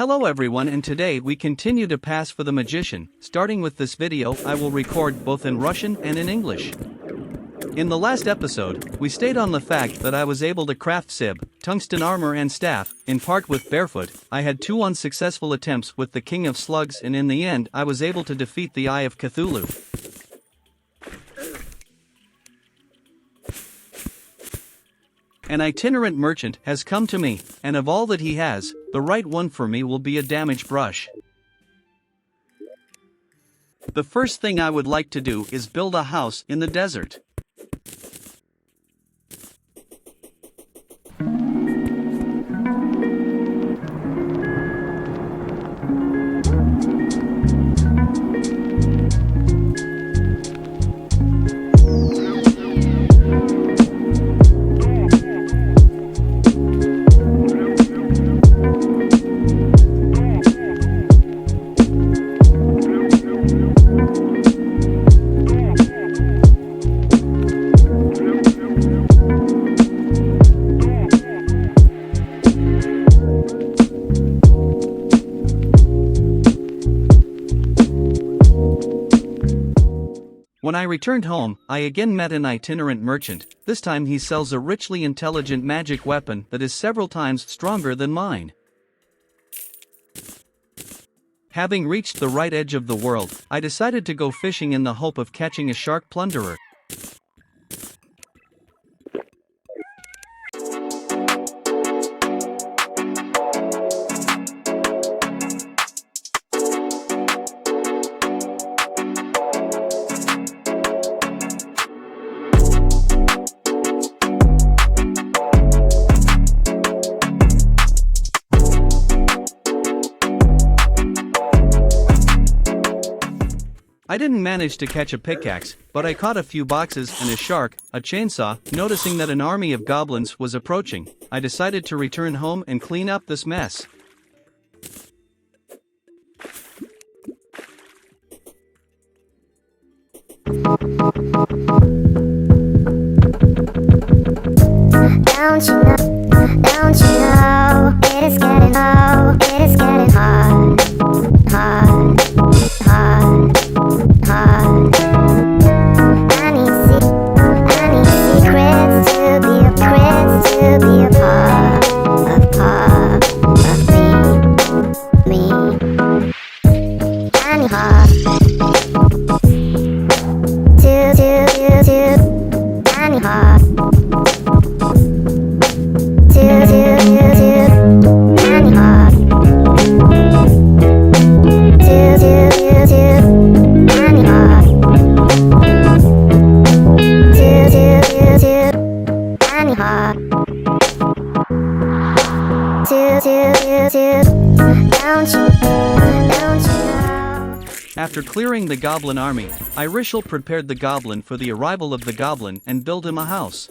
Hello everyone, and today we continue to pass for the magician. Starting with this video, I will record both in Russian and in English. In the last episode, we stayed on the fact that I was able to craft sib, tungsten armor and staff, in part with barefoot. I had 2 unsuccessful attempts with the King of Slugs, and in the end I was able to defeat the Eye of Cthulhu. An itinerant merchant has come to me, and of all that he has, the right one for me will be a damage brush. The first thing I would like to do is build a house in the desert. When I returned home, I again met an itinerant merchant. This time he sells a richly intelligent magic weapon that is several times stronger than mine. Having reached the right edge of the world, I decided to go fishing in the hope of catching a shark plunderer. I didn't manage to catch a pickaxe, but I caught a few boxes and a shark, a chainsaw. Noticing that an army of goblins was approaching, I decided to return home and clean up this mess. Don't you know, it is getting hard, hard. I need secrets to be a part of me. I need heart I need heart After clearing the goblin army, I prepared the goblin for the arrival of the goblin and built him a house.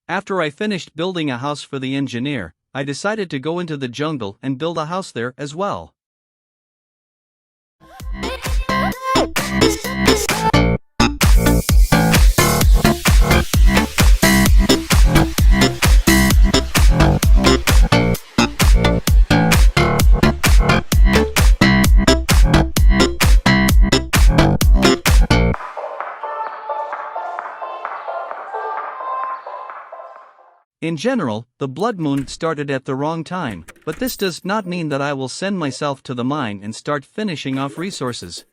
After I finished building a house for the engineer, I decided to go into the jungle and build a house there as well. In general, the blood moon started at the wrong time, but this does not mean that I will send myself to the mine and start finishing off resources.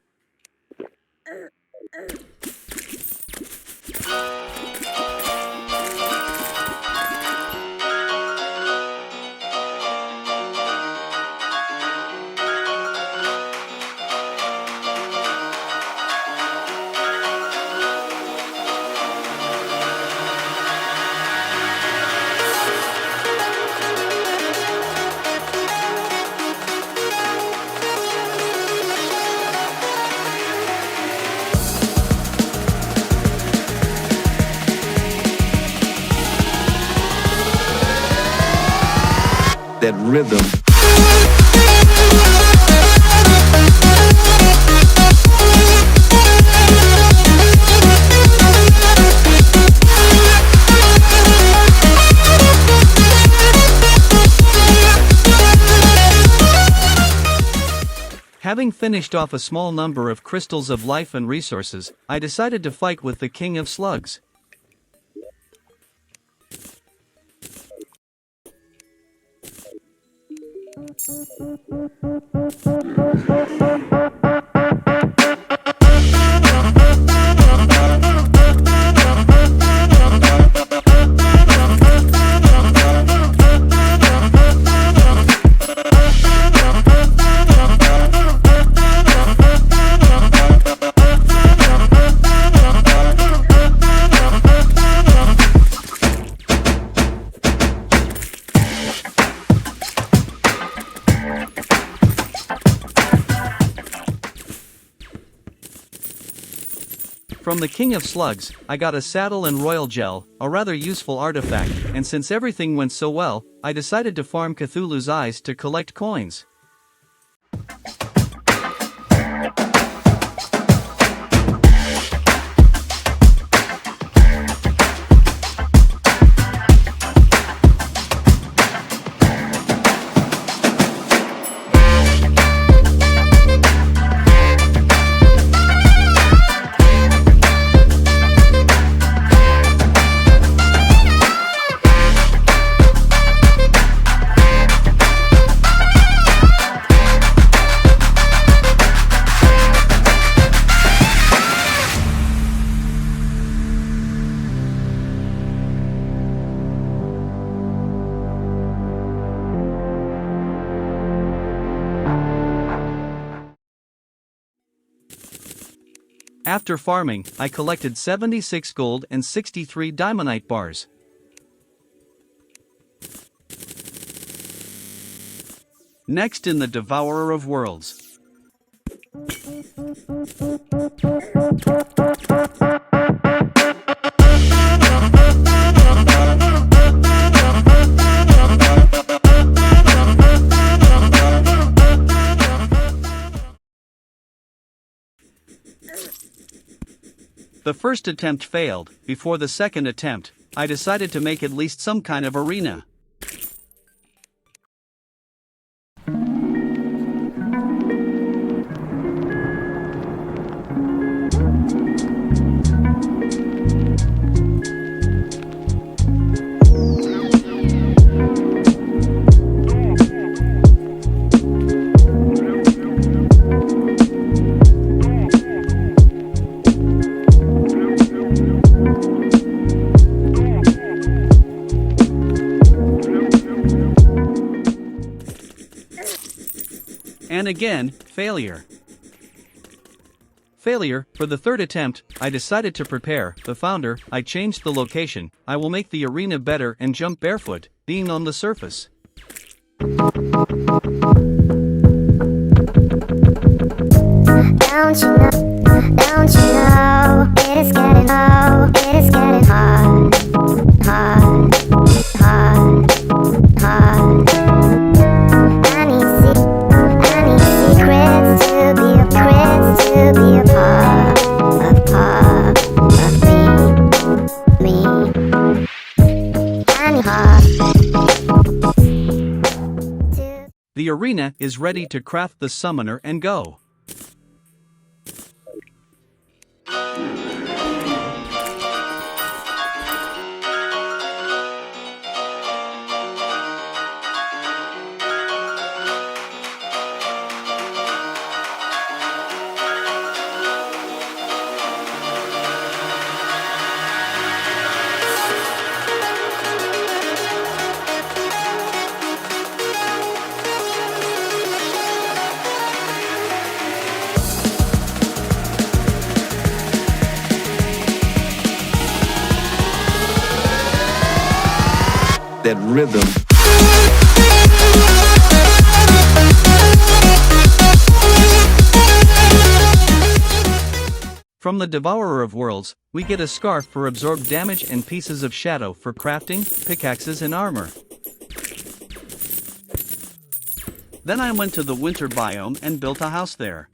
That rhythm. Having finished off a small number of crystals of life and resources, I decided to fight with the King of Slugs. From the King of Slugs, I got a saddle and royal gel, a rather useful artifact, and since everything went so well, I decided to farm Cthulhu's eyes to collect coins. After farming, I collected 76 gold and 63 diamondite bars. Next in the Devourer of Worlds. The first attempt failed. Before the second attempt, I decided to make at least some kind of arena. And again, failure. Failure. For the third attempt, I decided to prepare the founder. I changed the location. I will make the arena better and jump barefoot, being on the surface. Don't you know, it is getting hard, hard, hard, hard. I need secrets to be a part of me. I need hard. The arena is ready to craft the summoner and go. that rhythm. From the Devourer of Worlds, we get a scarf for absorbed damage and pieces of shadow for crafting, pickaxes and armor. Then I went to the winter biome and built a house there.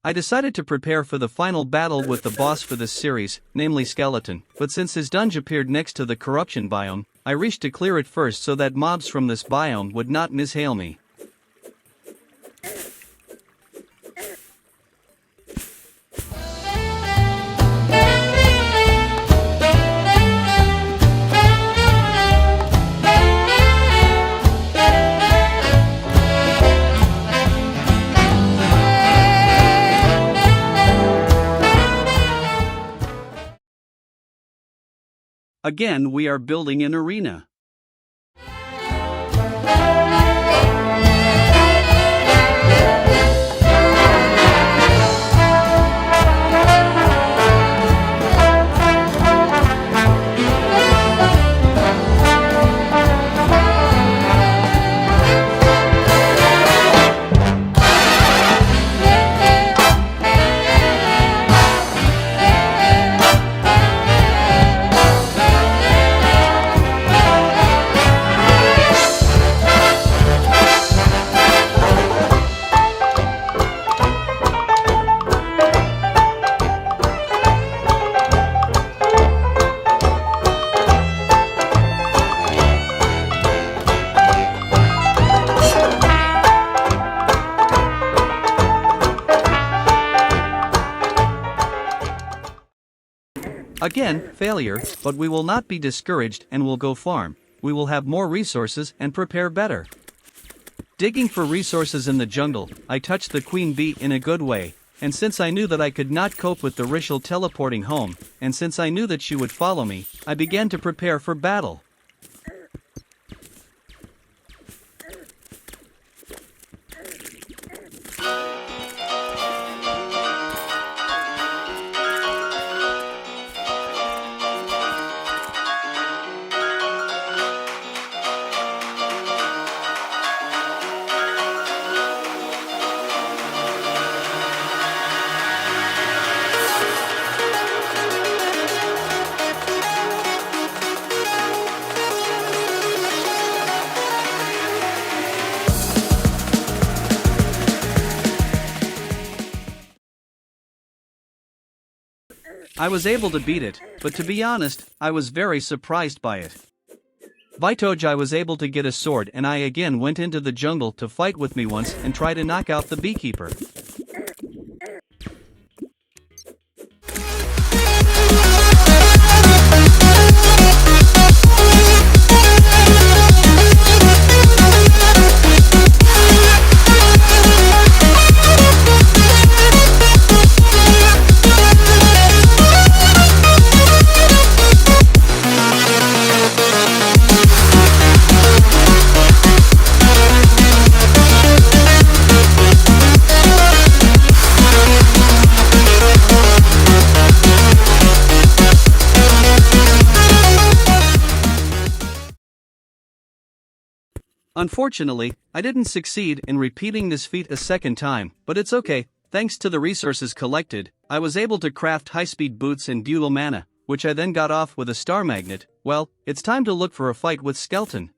I decided to prepare for the final battle with the boss for this series, namely Skeleton, but since his dungeon appeared next to the corruption biome, I reached to clear it first so that mobs from this biome would not mishail me. Again, we are building an arena. Again, failure, but we will not be discouraged and will go farm. We will have more resources and prepare better. Digging for resources in the jungle, I touched the queen bee in a good way, and since I knew that I could not cope with the Rishal teleporting home, and since I knew that she would follow me, I began to prepare for battle. I was able to beat it, but to be honest, I was very surprised by it. Vitoj, I was able to get a sword and I again went into the jungle to fight with me once and try to knock out the beekeeper. Unfortunately, I didn't succeed in repeating this feat a second time, but it's okay. Thanks to the resources collected, I was able to craft high-speed boots and dual mana, which I then got off with a star magnet. Well, it's time to look for a fight with Skeleton.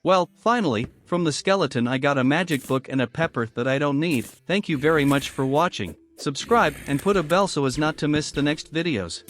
Well, finally, from the skeleton I got a magic book and a pepper that I don't need. Thank you very much for watching. Subscribe and put a bell so as not to miss the next videos.